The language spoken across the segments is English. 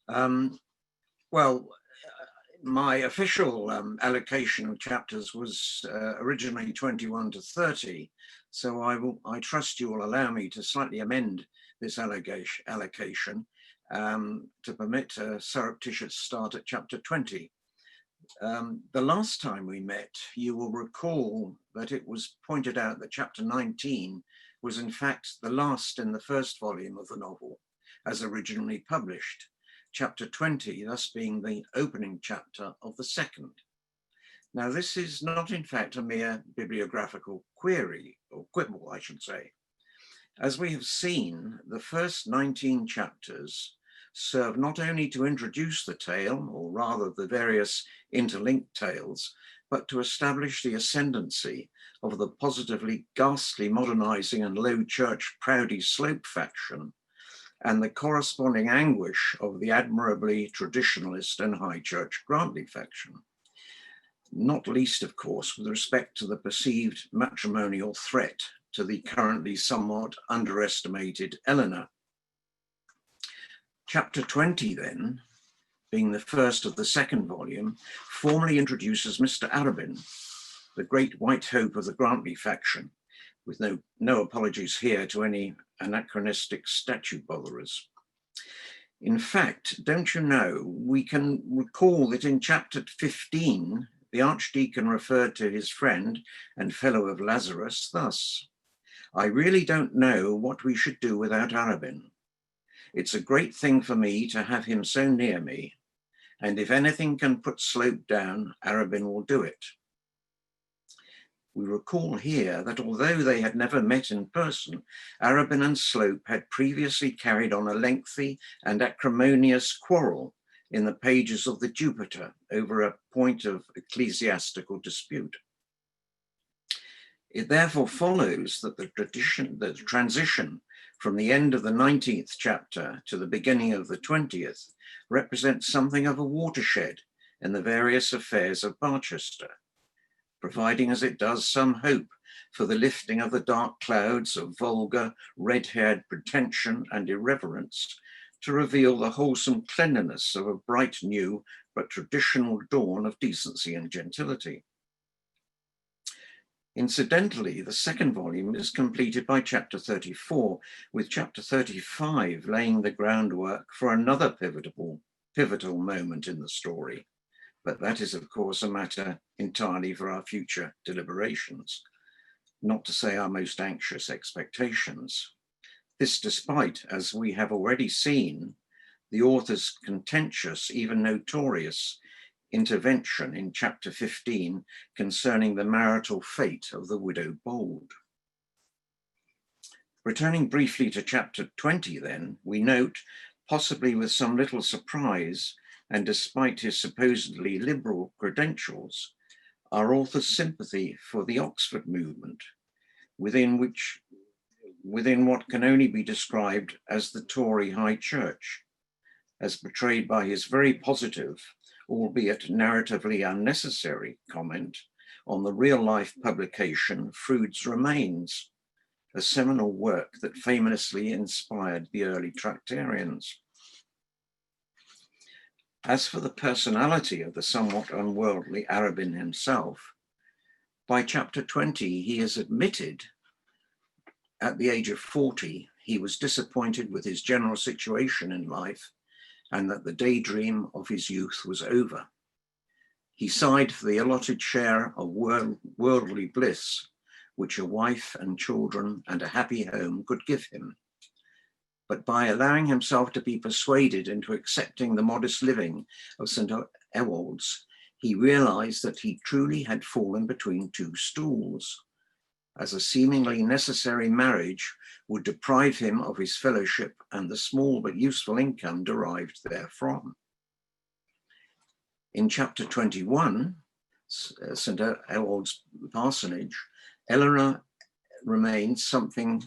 Um, well, my official allocation of chapters was originally 21 to 30. So I trust you will allow me to slightly amend this allocation to permit a surreptitious start at chapter 20. The last time we met, you will recall that it was pointed out that chapter 19 was in fact the last in the first volume of the novel, as originally published, chapter 20 thus being the opening chapter of the second. Now, this is not in fact a mere bibliographical query, or quibble, I should say. As we have seen, the first 19 chapters serve not only to introduce the tale, or rather the various interlinked tales, but to establish the ascendancy of the positively ghastly modernizing and low church Proudy Slope faction, and the corresponding anguish of the admirably traditionalist and high church Grantley faction. Not least, of course, with respect to the perceived matrimonial threat to the currently somewhat underestimated Eleanor. Chapter 20, then, being the first of the second volume, formally introduces Mr. Arabin, the great white hope of the Grantley faction, with no apologies here to any anachronistic statue botherers. In fact, don't you know, we can recall that in chapter 15, the Archdeacon referred to his friend and fellow of Lazarus thus: "I really don't know what we should do without Arabin. It's a great thing for me to have him so near me, and if anything can put Slope down, Arabin will do it." We recall here that although they had never met in person, Arabin and Slope had previously carried on a lengthy and acrimonious quarrel in the pages of the Jupiter over a point of ecclesiastical dispute. It therefore follows that the transition from the end of the 19th chapter to the beginning of the 20th represents something of a watershed in the various affairs of Barchester, providing as it does some hope for the lifting of the dark clouds of vulgar, red-haired pretension and irreverence to reveal the wholesome cleanliness of a bright new but traditional dawn of decency and gentility. Incidentally, the second volume is completed by chapter 34, with chapter 35 laying the groundwork for another pivotal moment in the story. But that is, of course, a matter entirely for our future deliberations, not to say our most anxious expectations. This despite, as we have already seen, the author's contentious, even notorious, intervention in chapter 15 concerning the marital fate of the widow Bold. Returning briefly to chapter 20 then, we note, possibly with some little surprise, and despite his supposedly liberal credentials, our author's sympathy for the Oxford movement, within what can only be described as the Tory High Church, as portrayed by his very positive, albeit narratively unnecessary, comment on the real-life publication Froude's Remains, a seminal work that famously inspired the early Tractarians. As for the personality of the somewhat unworldly Arabin himself, by chapter 20, he has admitted at the age of 40, he was disappointed with his general situation in life and that the daydream of his youth was over. He sighed for the allotted share of worldly bliss, which a wife and children and a happy home could give him. But by allowing himself to be persuaded into accepting the modest living of St. Ewald's, he realized that he truly had fallen between two stools, as a seemingly necessary marriage would deprive him of his fellowship and the small but useful income derived therefrom. In chapter 21, St. Ewald's parsonage, Eleanor remains something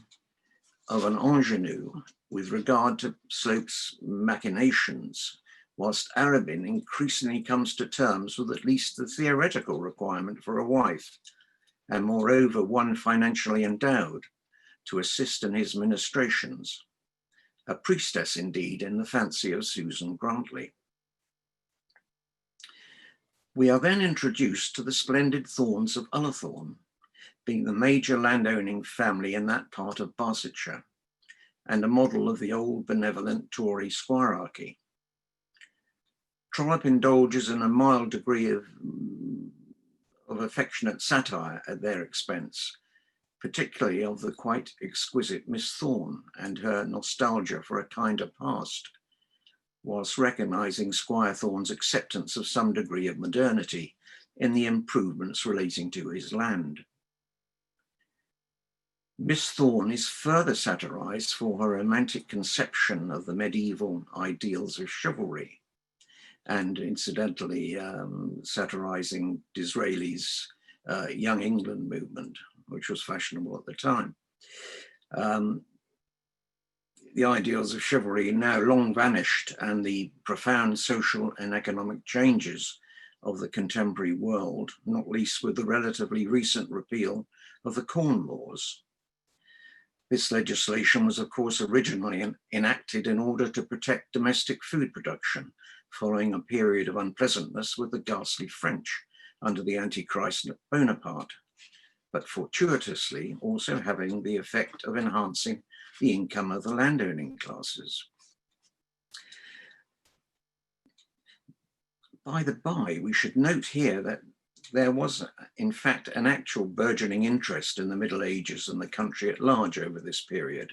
of an ingenue with regard to Slope's machinations, whilst Arabin increasingly comes to terms with at least the theoretical requirement for a wife, and moreover one financially endowed to assist in his ministrations. a priestess indeed in the fancy of Susan Grantley. We are then introduced to the splendid Thorns of Ullathorne, being the major landowning family in that part of Barsetshire, and a model of the old benevolent Tory squirearchy. Trollope indulges in a mild degree of affectionate satire at their expense, particularly of the quite exquisite Miss Thorne and her nostalgia for a kinder past, whilst recognising Squire Thorne's acceptance of some degree of modernity in the improvements relating to his land. Miss Thorne is further satirised for her romantic conception of the medieval ideals of chivalry, and incidentally satirising Disraeli's Young England movement, which was fashionable at the time. The ideals of chivalry now long vanished, and the profound social and economic changes of the contemporary world, not least with the relatively recent repeal of the Corn Laws. This legislation was, of course, originally enacted in order to protect domestic food production, following a period of unpleasantness with the ghastly French under the Antichrist Bonaparte, but fortuitously also having the effect of enhancing the income of the landowning classes. By the by, we should note here that there was, in fact, an actual burgeoning interest in the Middle Ages and the country at large over this period,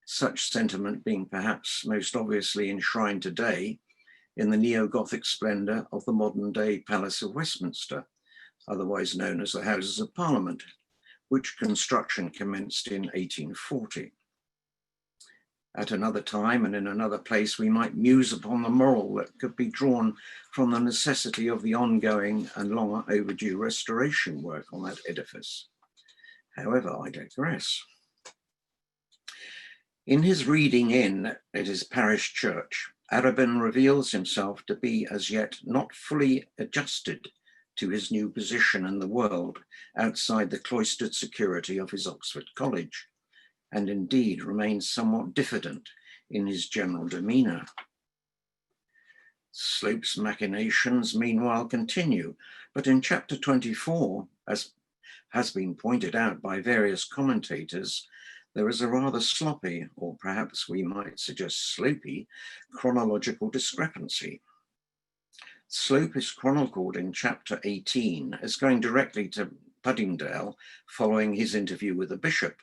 such sentiment being perhaps most obviously enshrined today in the neo-Gothic splendour of the modern-day Palace of Westminster, otherwise known as the Houses of Parliament, which construction commenced in 1840. At another time and in another place, we might muse upon the moral that could be drawn from the necessity of the ongoing and long overdue restoration work on that edifice. However, I digress. In his reading in at his parish church, Arabin reveals himself to be as yet not fully adjusted to his new position in the world outside the cloistered security of his Oxford College, and indeed remains somewhat diffident in his general demeanour. Slope's machinations meanwhile continue, but in chapter 24, as has been pointed out by various commentators, there is a rather sloppy, or perhaps we might suggest slopey, chronological discrepancy. Slope is chronicled in chapter 18 as going directly to Puddingdale following his interview with the bishop,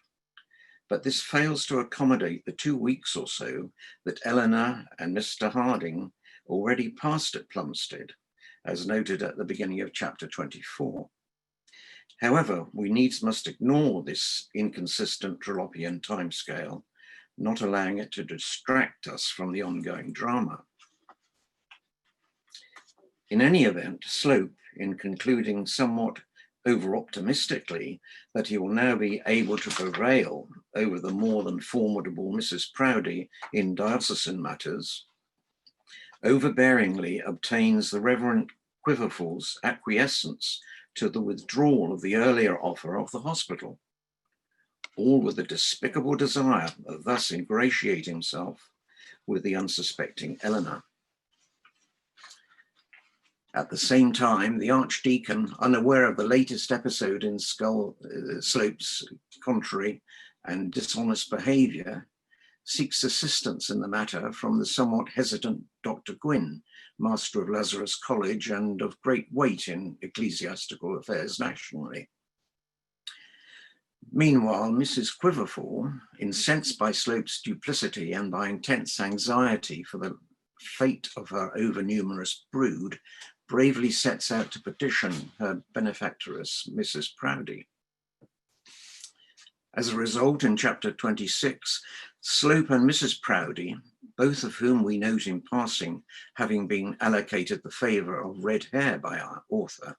but this fails to accommodate the 2 weeks or so that Eleanor and Mr. Harding already passed at Plumstead, as noted at the beginning of chapter 24. However, we needs must ignore this inconsistent Trollopian timescale, not allowing it to distract us from the ongoing drama. In any event, Slope, in concluding somewhat over-optimistically that he will now be able to prevail over the more than formidable Mrs. Proudie in diocesan matters, overbearingly obtains the Reverend Quiverful's acquiescence to the withdrawal of the earlier offer of the hospital, all with the despicable desire of thus ingratiate himself with the unsuspecting Eleanor. At the same time, the Archdeacon, unaware of the latest episode in Slope's contrary and dishonest behaviour, seeks assistance in the matter from the somewhat hesitant Dr. Gwynn, Master of Lazarus College and of great weight in ecclesiastical affairs nationally. Meanwhile, Mrs. Quiverful, incensed by Slope's duplicity and by intense anxiety for the fate of her overnumerous brood, bravely sets out to petition her benefactress, Mrs. Proudie. As a result, in chapter 26, Slope and Mrs. Proudie, both of whom we note in passing having been allocated the favour of red hair by our author,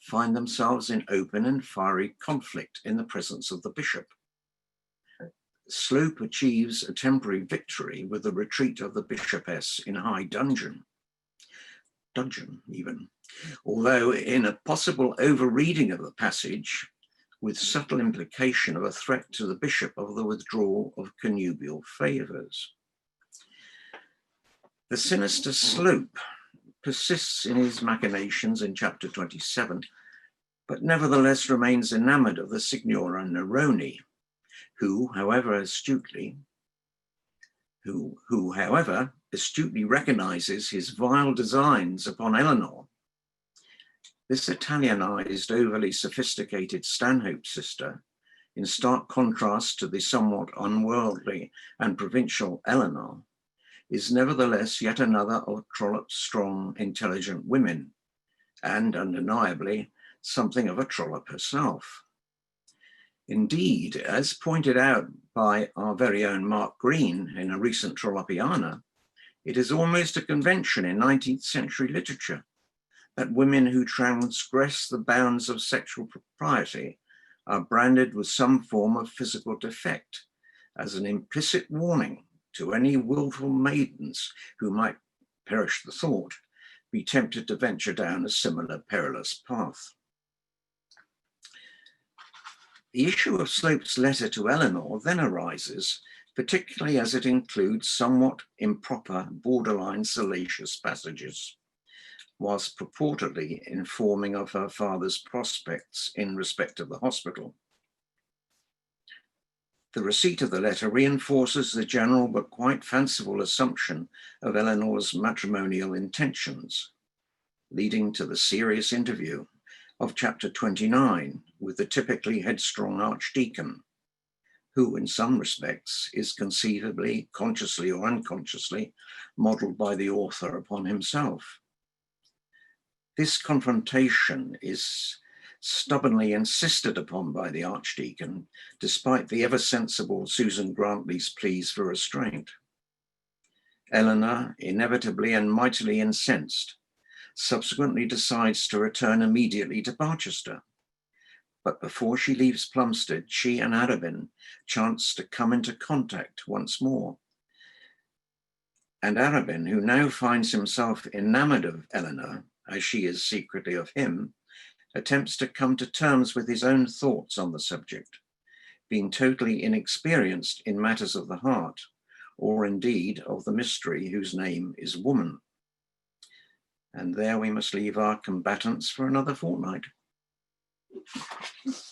find themselves in open and fiery conflict in the presence of the bishop. Slope achieves a temporary victory with the retreat of the bishopess in high dudgeon even, although in a possible overreading of the passage, with subtle implication of a threat to the bishop of the withdrawal of connubial favours. The sinister Slope persists in his machinations in chapter 27, but nevertheless remains enamoured of the Signora Neroni, who, however, astutely recognizes his vile designs upon Eleanor. This Italianized, overly sophisticated Stanhope sister, in stark contrast to the somewhat unworldly and provincial Eleanor, is nevertheless yet another of Trollope's strong, intelligent women, and undeniably something of a Trollope herself. Indeed, as pointed out by our very own Mark Green in a recent Trollopiana, it is almost a convention in 19th century literature that women who transgress the bounds of sexual propriety are branded with some form of physical defect as an implicit warning to any willful maidens who might, perish the thought, be tempted to venture down a similar perilous path. The issue of Slope's letter to Eleanor then arises, particularly as it includes somewhat improper, borderline salacious passages, whilst purportedly informing of her father's prospects in respect of the hospital. The receipt of the letter reinforces the general but quite fanciful assumption of Eleanor's matrimonial intentions, leading to the serious interview of chapter 29 with the typically headstrong archdeacon, who in some respects is conceivably, consciously or unconsciously, modelled by the author upon himself. This confrontation is stubbornly insisted upon by the archdeacon, despite the ever-sensible Susan Grantley's pleas for restraint. Eleanor, inevitably and mightily incensed, subsequently decides to return immediately to Barchester. But before she leaves Plumstead, she and Arabin chance to come into contact once more. And Arabin, who now finds himself enamoured of Eleanor, as she is secretly of him, attempts to come to terms with his own thoughts on the subject, being totally inexperienced in matters of the heart, or indeed of the mystery whose name is woman. And there we must leave our combatants for another fortnight.